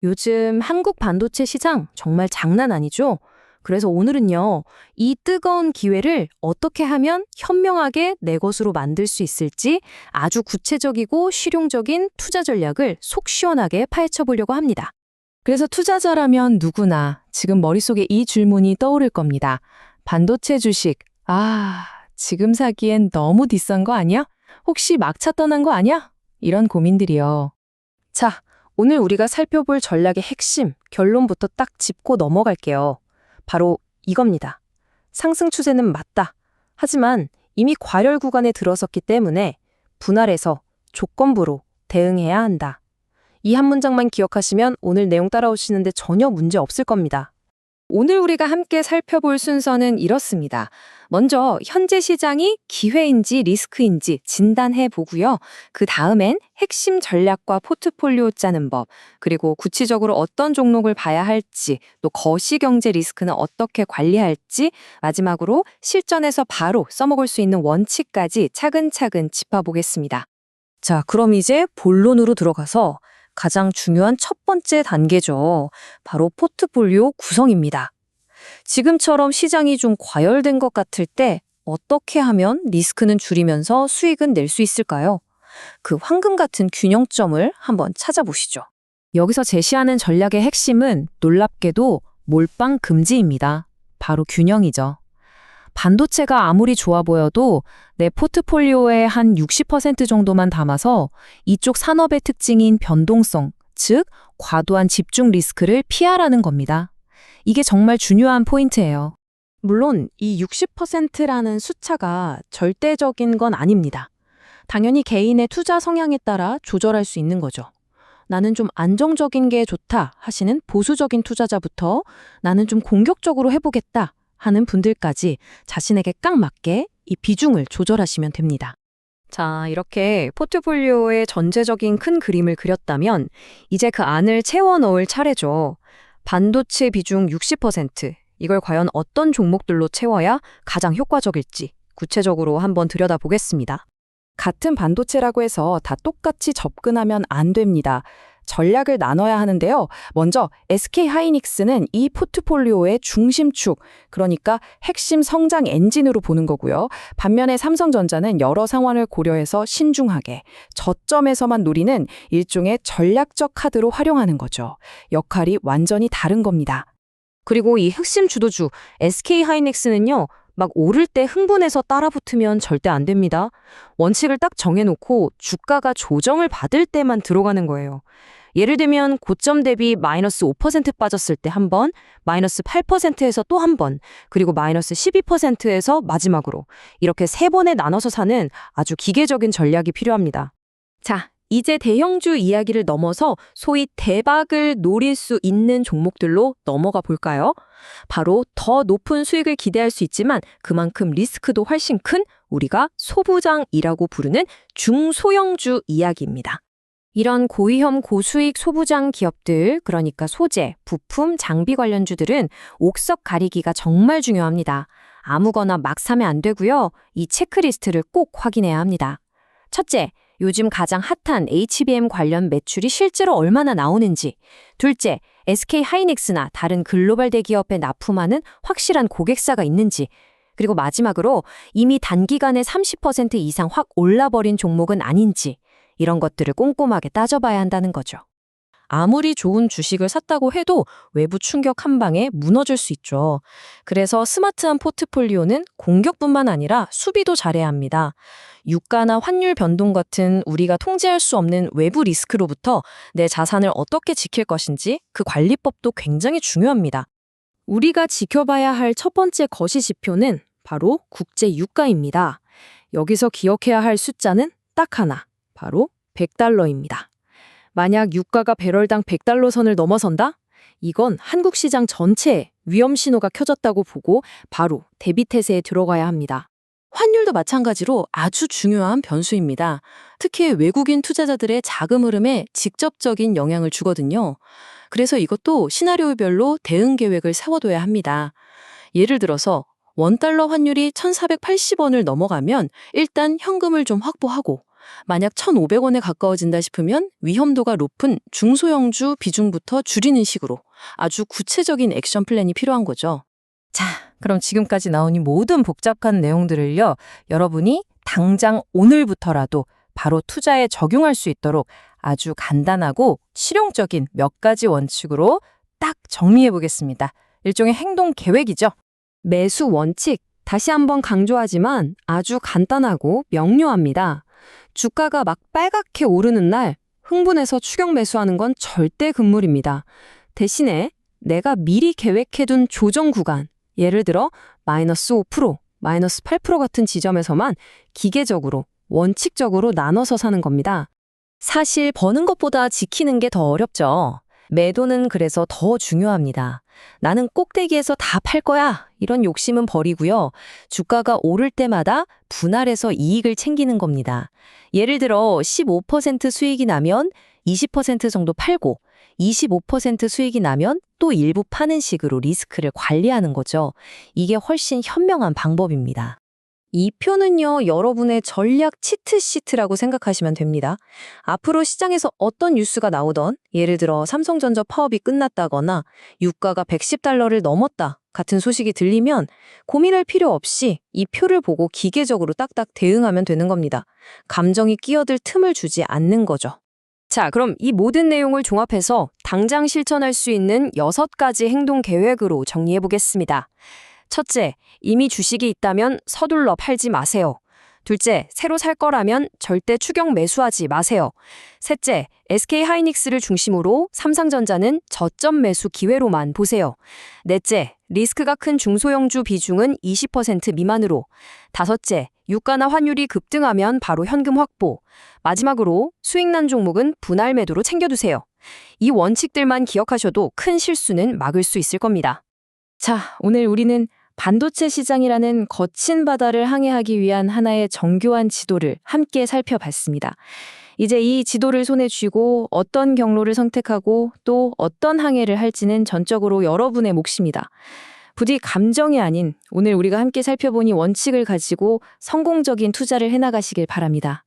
요즘 한국 반도체 시장 정말 장난 아니죠? 그래서 오늘은요, 이 뜨거운 기회를 어떻게 하면 현명하게 내 것으로 만들 수 있을지 아주 구체적이고 실용적인 투자 전략을 속 시원하게 파헤쳐 보려고 합니다. 그래서 투자자라면 누구나 지금 머릿속에 이 질문이 떠오를 겁니다. 반도체 주식, 지금 사기엔 너무 비싼 거 아니야? 혹시 막차 떠난 거 아니야? 이런 고민들이요. 자, 오늘 우리가 살펴볼 전략의 핵심, 결론부터 딱 짚고 넘어갈게요. 바로 이겁니다. 상승 추세는 맞다. 하지만 이미 과열 구간에 들어섰기 때문에 분할해서 조건부로 대응해야 한다. 이 한 문장만 기억하시면 오늘 내용 따라오시는데 전혀 문제 없을 겁니다. 오늘 우리가 함께 살펴볼 순서는 이렇습니다. 먼저 현재 시장이 기회인지 리스크인지 진단해 보고요. 그 다음엔 핵심 전략과 포트폴리오 짜는 법, 그리고 구체적으로 어떤 종목을 봐야 할지, 또 거시경제 리스크는 어떻게 관리할지, 마지막으로 실전에서 바로 써먹을 수 있는 원칙까지 차근차근 짚어보겠습니다. 자, 그럼 이제 본론으로 들어가서 가장 중요한 첫 번째 단계죠. 바로 포트폴리오 구성입니다. 지금처럼 시장이 좀 과열된 것 같을 때 어떻게 하면 리스크는 줄이면서 수익은 낼 수 있을까요? 그 황금 같은 균형점을 한번 찾아보시죠. 여기서 제시하는 전략의 핵심은 놀랍게도 몰빵 금지입니다. 바로 균형이죠. 반도체가 아무리 좋아 보여도 내 포트폴리오의 한 60% 정도만 담아서 이쪽 산업의 특징인 변동성, 즉 과도한 집중 리스크를 피하라는 겁니다. 이게 정말 중요한 포인트예요. 물론 이 60%라는 숫자가 절대적인 건 아닙니다. 당연히 개인의 투자 성향에 따라 조절할 수 있는 거죠. 나는 좀 안정적인 게 좋다 하시는 보수적인 투자자부터 나는 좀 공격적으로 해보겠다 하는 분들까지 자신에게 딱 맞게 이 비중을 조절하시면 됩니다. 자, 이렇게 포트폴리오의 전체적인 큰 그림을 그렸다면 이제 그 안을 채워 넣을 차례죠. 반도체 비중 60%, 이걸 과연 어떤 종목들로 채워야 가장 효과적일지 구체적으로 한번 들여다보겠습니다. 같은 반도체라고 해서 다 똑같이 접근하면 안 됩니다. 전략을 나눠야 하는데요. 먼저 SK하이닉스는 이 포트폴리오의 중심축, 그러니까 핵심 성장 엔진으로 보는 거고요. 반면에 삼성전자는 여러 상황을 고려해서 신중하게 저점에서만 노리는 일종의 전략적 카드로 활용하는 거죠. 역할이 완전히 다른 겁니다. 그리고 이 핵심 주도주 SK하이닉스는요. 막 오를 때 흥분해서 따라붙으면 절대 안 됩니다. 원칙을 딱 정해놓고 주가가 조정을 받을 때만 들어가는 거예요. 예를 들면 고점 대비 마이너스 5% 빠졌을 때 한 번, 마이너스 8%에서 또 한 번, 그리고 마이너스 12%에서 마지막으로 이렇게 세 번에 나눠서 사는 아주 기계적인 전략이 필요합니다. 자, 이제 대형주 이야기를 넘어서 소위 대박을 노릴 수 있는 종목들로 넘어가 볼까요? 바로 더 높은 수익을 기대할 수 있지만 그만큼 리스크도 훨씬 큰 우리가 소부장이라고 부르는 중소형주 이야기입니다. 이런 고위험 고수익 소부장 기업들, 그러니까 소재, 부품, 장비 관련주들은 옥석 가리기가 정말 중요합니다. 아무거나 막 사면 안 되고요. 이 체크리스트를 꼭 확인해야 합니다. 첫째, 요즘 가장 핫한 HBM 관련 매출이 실제로 얼마나 나오는지. 둘째, SK하이닉스나 다른 글로벌 대기업에 납품하는 확실한 고객사가 있는지. 그리고 마지막으로 이미 단기간에 30% 이상 확 올라버린 종목은 아닌지. 이런 것들을 꼼꼼하게 따져봐야 한다는 거죠. 아무리 좋은 주식을 샀다고 해도 외부 충격 한 방에 무너질 수 있죠. 그래서 스마트한 포트폴리오는 공격뿐만 아니라 수비도 잘해야 합니다. 유가나 환율 변동 같은 우리가 통제할 수 없는 외부 리스크로부터 내 자산을 어떻게 지킬 것인지 그 관리법도 굉장히 중요합니다. 우리가 지켜봐야 할 첫 번째 거시 지표는 바로 국제 유가입니다. 여기서 기억해야 할 숫자는 딱 하나, 바로 $100입니다. 만약 유가가 배럴당 $100 선을 넘어선다? 이건 한국 시장 전체에 위험 신호가 켜졌다고 보고 바로 대비태세에 들어가야 합니다. 환율도 마찬가지로 아주 중요한 변수입니다. 특히 외국인 투자자들의 자금 흐름에 직접적인 영향을 주거든요. 그래서 이것도 시나리오별로 대응 계획을 세워둬야 합니다. 예를 들어서 $1 환율이 1,480원을 넘어가면 일단 현금을 좀 확보하고 만약 1,500원에 가까워진다 싶으면 위험도가 높은 중소형주 비중부터 줄이는 식으로 아주 구체적인 액션 플랜이 필요한 거죠. 자, 그럼 지금까지 나온 이 모든 복잡한 내용들을요, 여러분이 당장 오늘부터라도 바로 투자에 적용할 수 있도록 아주 간단하고 실용적인 몇 가지 원칙으로 딱 정리해 보겠습니다. 일종의 행동 계획이죠. 매수 원칙, 다시 한번 강조하지만 아주 간단하고 명료합니다. 주가가 막 빨갛게 오르는 날 흥분해서 추격 매수하는 건 절대 금물입니다. 대신에 내가 미리 계획해둔 조정 구간, 예를 들어 마이너스 5%, 마이너스 8% 같은 지점에서만 기계적으로, 원칙적으로 나눠서 사는 겁니다. 사실 버는 것보다 지키는 게 더 어렵죠. 매도는 그래서 더 중요합니다. 나는 꼭대기에서 다 팔 거야. 이런 욕심은 버리고요. 주가가 오를 때마다 분할해서 이익을 챙기는 겁니다. 예를 들어 15% 수익이 나면 20% 정도 팔고 25% 수익이 나면 또 일부 파는 식으로 리스크를 관리하는 거죠. 이게 훨씬 현명한 방법입니다. 이 표는요, 여러분의 전략 치트시트라고 생각하시면 됩니다. 앞으로 시장에서 어떤 뉴스가 나오던, 예를 들어 삼성전자 파업이 끝났다거나 유가가 $110를 넘었다 같은 소식이 들리면 고민할 필요 없이 이 표를 보고 기계적으로 딱딱 대응하면 되는 겁니다. 감정이 끼어들 틈을 주지 않는 거죠. 자, 그럼 이 모든 내용을 종합해서 당장 실천할 수 있는 6가지 행동 계획으로 정리해 보겠습니다. 첫째, 이미 주식이 있다면 서둘러 팔지 마세요. 둘째, 새로 살 거라면 절대 추격 매수하지 마세요. 셋째, SK하이닉스를 중심으로 삼성전자는 저점 매수 기회로만 보세요. 넷째, 리스크가 큰 중소형주 비중은 20% 미만으로. 다섯째, 유가나 환율이 급등하면 바로 현금 확보. 마지막으로 수익난 종목은 분할 매도로 챙겨두세요. 이 원칙들만 기억하셔도 큰 실수는 막을 수 있을 겁니다. 자, 오늘 우리는 반도체 시장이라는 거친 바다를 항해하기 위한 하나의 정교한 지도를 함께 살펴봤습니다. 이제 이 지도를 손에 쥐고 어떤 경로를 선택하고 또 어떤 항해를 할지는 전적으로 여러분의 몫입니다. 부디 감정이 아닌 오늘 우리가 함께 살펴본 이 원칙을 가지고 성공적인 투자를 해나가시길 바랍니다.